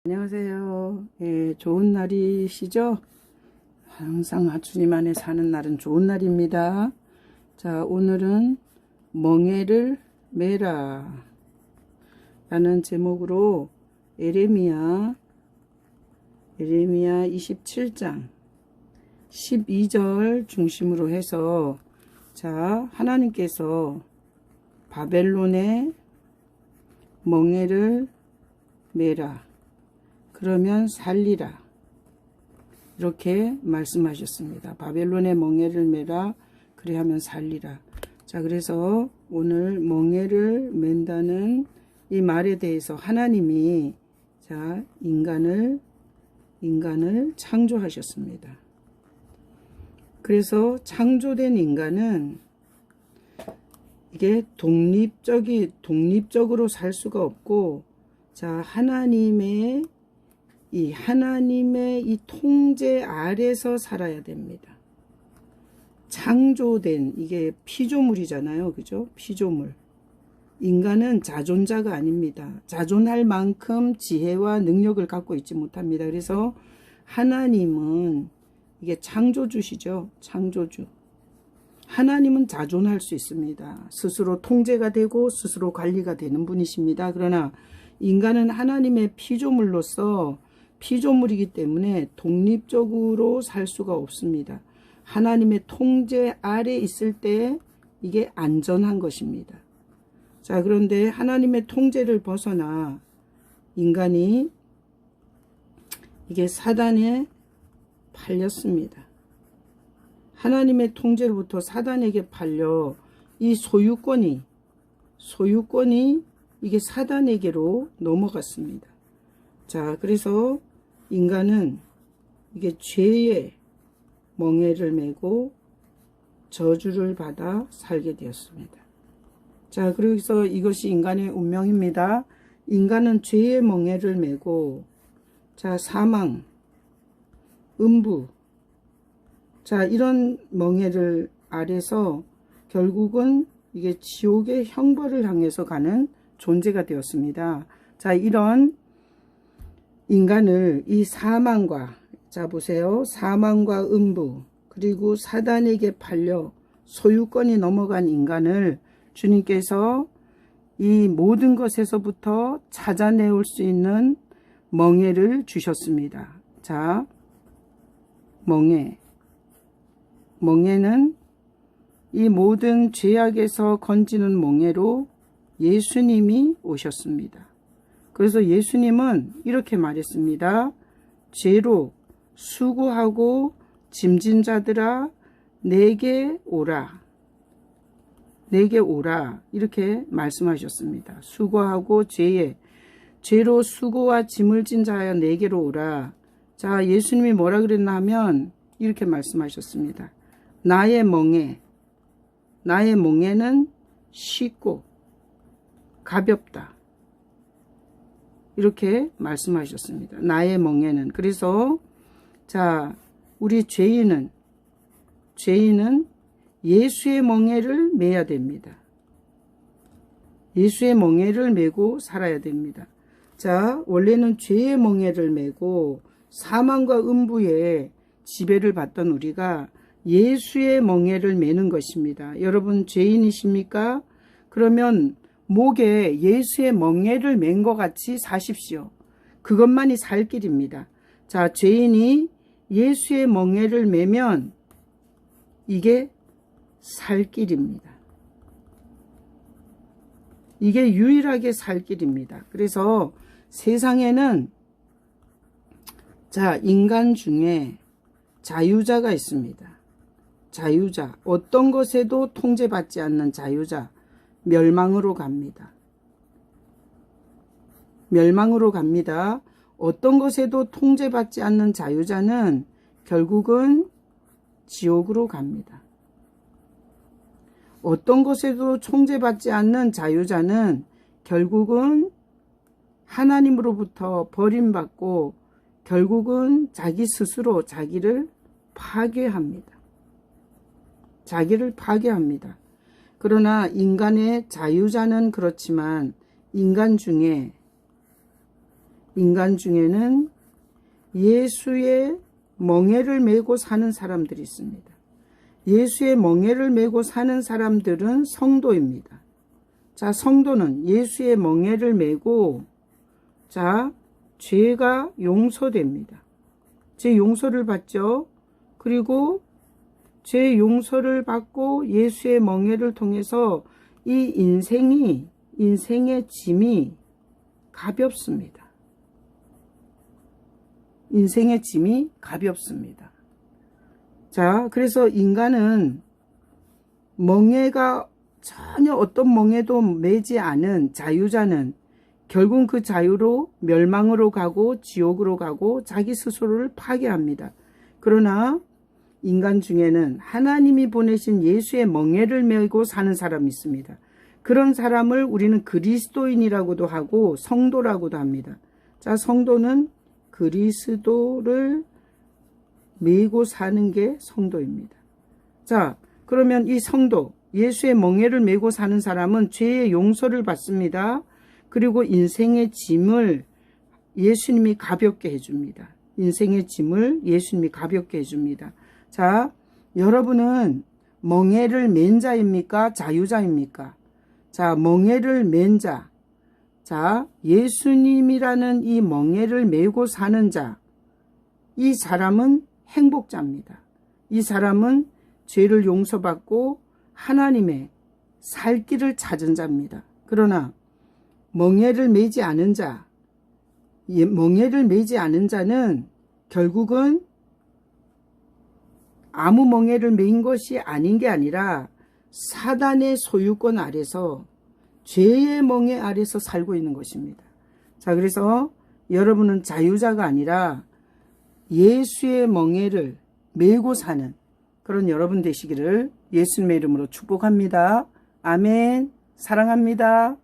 안녕하세요. 예, 좋은 날이시죠? 항상 주님 안에 사는 날은 좋은 날입니다. 자, 오늘은 멍에를 메라 라는 제목으로 예레미야 27장 12절 중심으로 해서, 자, 하나님께서 바벨론의 멍에를 메라, 그러면 살리라, 이렇게 말씀하셨습니다. 바벨론의 멍에를 메라, 그리하면 살리라. 자, 그래서 오늘 멍에를 맨다는 이 말에 대해서 하나님이, 자, 인간을 창조하셨습니다. 그래서 창조된 인간은 이게 독립적으로 살 수가 없고, 자, 하나님의 이 통제 아래서 살아야 됩니다. 창조된, 이게 피조물이잖아요. 그죠? 피조물. 인간은 자존자가 아닙니다. 자존할 만큼 지혜와 능력을 갖고 있지 못합니다. 그래서 하나님은, 이게 창조주시죠. 창조주. 하나님은 자존할 수 있습니다. 스스로 통제가 되고 스스로 관리가 되는 분이십니다. 그러나 인간은 하나님의 피조물로서 피조물이기 때문에 독립적으로 살 수가 없습니다. 하나님의 통제 아래 있을 때 이게 안전한 것입니다. 자, 그런데 하나님의 통제를 벗어나 인간이 이게 사단에 팔렸습니다. 하나님의 통제로부터 사단에게 팔려 이 소유권이 이게 사단에게로 넘어갔습니다. 자, 그래서 인간은 이게 죄의 멍에를 메고 저주를 받아 살게 되었습니다. 자, 그래서 이것이 인간의 운명입니다. 인간은 죄의 멍에를 메고, 자, 사망, 음부, 자, 이런 멍에를 아래서 결국은 이게 지옥의 형벌을 향해서 가는 존재가 되었습니다. 자, 이런 인간을 이 사망과, 자, 보세요. 사망과 음부, 그리고 사단에게 팔려 소유권이 넘어간 인간을 주님께서 이 모든 것에서부터 찾아내올 수 있는 멍에를 주셨습니다. 자, 멍에는 이 모든 죄악에서 건지는 멍에로 예수님이 오셨습니다. 그래서 예수님은 이렇게 말했습니다. 죄로 수고하고 짐진 자들아, 내게 오라. 이렇게 말씀하셨습니다. 수고하고 죄로 수고와 짐을 진 자여 내게로 오라. 자, 예수님이 뭐라 그랬나 하면 이렇게 말씀하셨습니다. 나의 멍에는 쉽고 가볍다, 이렇게 말씀하셨습니다. 나의 멍에는. 그래서, 자, 우리 죄인은 예수의 멍에를 메야 됩니다. 예수의 멍에를 메고 살아야 됩니다. 자, 원래는 죄의 멍에를 메고 사망과 음부의 지배를 받던 우리가 예수의 멍에를 메는 것입니다. 여러분, 죄인이십니까? 그러면 목에 예수의 멍에를 맨 것 같이 사십시오. 그것만이 살 길입니다. 자, 죄인이 예수의 멍에를 메면 이게 살 길입니다. 이게 유일하게 살 길입니다. 그래서 세상에는, 자, 인간 중에 자유자가 있습니다. 자유자, 어떤 것에도 통제받지 않는 자유자, 멸망으로 갑니다. 어떤 것에도 통제받지 않는 자유자는 결국은 지옥으로 갑니다. 어떤 것에도 통제받지 않는 자유자는 결국은 하나님으로부터 버림받고 결국은 자기 스스로 자기를 파괴합니다. 그러나 인간의 자유자는 그렇지만 인간 중에 인간 중에는 예수의 멍에를 메고 사는 사람들이 있습니다. 예수의 멍에를 메고 사는 사람들은 성도입니다. 자, 성도는 예수의 멍에를 메고 자, 죄가 용서됩니다. 제 용서를 받죠. 그리고 제 용서를 받고 예수의 멍에를 통해서 이 인생의 짐이 가볍습니다. 인생의 짐이 가볍습니다. 자, 그래서 인간은 멍에가 전혀 어떤 멍에도 매지 않은 자유자는 결국 그 자유로 멸망으로 가고 지옥으로 가고 자기 스스로를 파괴합니다. 그러나 인간 중에는 하나님이 보내신 예수의 멍에를 메고 사는 사람이 있습니다. 그런 사람을 우리는 그리스도인이라고도 하고 성도라고도 합니다. 자, 성도는 그리스도를 메고 사는 게 성도입니다. 자, 그러면 이 성도, 예수의 멍에를 메고 사는 사람은 죄의 용서를 받습니다. 그리고 인생의 짐을 예수님이 가볍게 해줍니다. 인생의 짐을 예수님이 가볍게 해줍니다. 자, 여러분은 멍에를 맨 자입니까? 자유자입니까? 자, 멍에를 맨 자. 자, 예수님이라는 이 멍에를 메고 사는 자. 이 사람은 행복자입니다. 이 사람은 죄를 용서받고 하나님의 살 길을 찾은 자입니다. 그러나 멍에를 메지 않은 자, 멍에를 메지 않은 자는 결국은 아무 멍에를 메인 것이 아닌 게 아니라 사단의 소유권 아래서 죄의 멍에 아래서 살고 있는 것입니다. 자, 그래서 여러분은 자유자가 아니라 예수의 멍에를 메고 사는 그런 여러분 되시기를 예수님의 이름으로 축복합니다. 아멘. 사랑합니다.